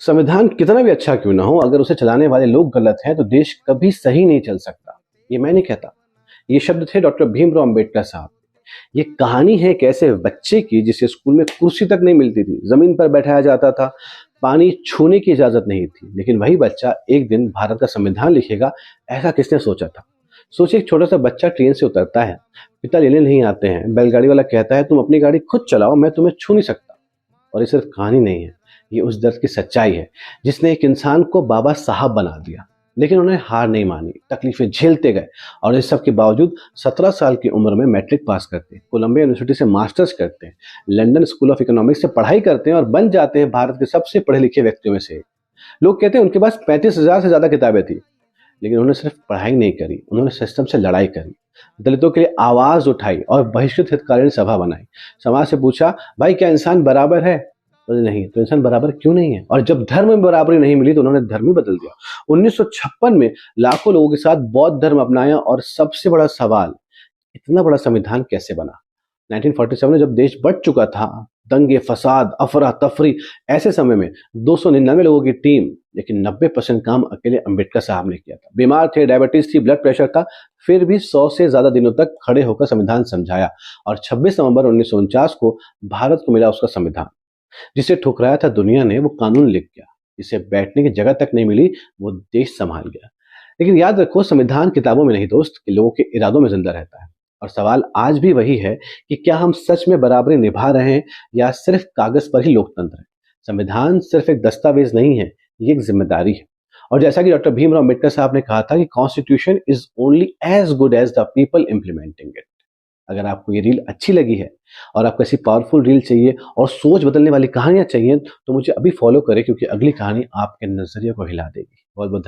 संविधान कितना भी अच्छा क्यों ना हो, अगर उसे चलाने वाले लोग गलत हैं तो देश कभी सही नहीं चल सकता। ये मैं नहीं कहता, ये शब्द थे डॉक्टर भीमराव अंबेडकर साहब। ये कहानी है एक ऐसे बच्चे की जिसे स्कूल में कुर्सी तक नहीं मिलती थी, जमीन पर बैठाया जाता था, पानी छूने की इजाजत नहीं थी, लेकिन वही बच्चा एक दिन भारत का संविधान लिखेगा। ऐसा किसने सोचा था? सोचिए, एक छोटा सा बच्चा ट्रेन से उतरता है, पिता लेने नहीं आते हैं, बैलगाड़ी वाला कहता है तुम अपनी गाड़ी खुद चलाओ, मैं तुम्हें छू नहीं सकता। और ये सिर्फ कहानी नहीं है, ये उस दर्द की सच्चाई है जिसने एक इंसान को बाबा साहब बना दिया। लेकिन उन्हें हार नहीं मानी, तकलीफें झेलते गए, और इस सब के बावजूद 17 साल की उम्र में मैट्रिक पास करते हैं, कोलंबिया यूनिवर्सिटी से मास्टर्स करते हैं, लंदन स्कूल ऑफ इकोनॉमिक्स से पढ़ाई करते हैं और बन जाते हैं भारत के सबसे पढ़े लिखे व्यक्तियों में से एक। लोग कहते हैं उनके पास 35,000 से ज्यादा किताबें थी, लेकिन उन्होंने सिर्फ पढ़ाई नहीं करी, उन्होंने सिस्टम से लड़ाई करी, दलितों के लिए आवाज उठाई और बहिष्कृत हितकारिणी सभा बनाई। समाज से पूछा, भाई क्या इंसान बराबर है? बोले नहीं, तो इंसान बराबर क्यों नहीं है? और जब धर्म में बराबरी नहीं मिली तो उन्होंने धर्म ही बदल दिया। 1956 में लाखों लोगों के साथ बौद्ध धर्म अपनाया, और सबसे बड़ा सवाल, इतना बड़ा संविधान कैसे बना? 1947 में जब देश बढ़ चुका था, दंगे फसाद अफरा तफरी, ऐसे समय में 299 लोगों की टीम, लेकिन 90% काम अकेले अंबेडकर साहब ने किया था। बीमार थे, डायबिटीज थी, ब्लड प्रेशर था, फिर भी 100 से ज्यादा दिनों तक खड़े होकर संविधान समझाया, और 26 नवंबर 1949 को भारत को मिला उसका संविधान। जिसे ठुकराया था दुनिया ने, वो कानून लिख गया। जिसे बैठने की जगह तक नहीं मिली, वो देश संभाल गया। लेकिन याद रखो, संविधान किताबों में नहीं दोस्त, कि लोगों के इरादों में जिंदा रहता है। और सवाल आज भी वही है कि क्या हम सच में बराबरी निभा रहे हैं, या सिर्फ कागज पर ही लोकतंत्र है? संविधान सिर्फ एक दस्तावेज नहीं है, ये एक जिम्मेदारी है। और जैसा कि डॉक्टर भीमराव अम्बेडकर साहब ने कहा था कि constitution is only as good as the people implementing it. अगर आपको ये रील अच्छी लगी है और आपको ऐसी पावरफुल रील चाहिए और सोच बदलने वाली कहानियां चाहिए, तो मुझे अभी फॉलो करें, क्योंकि अगली कहानी आपके नजरिए को हिला देगी। बहुत बहुत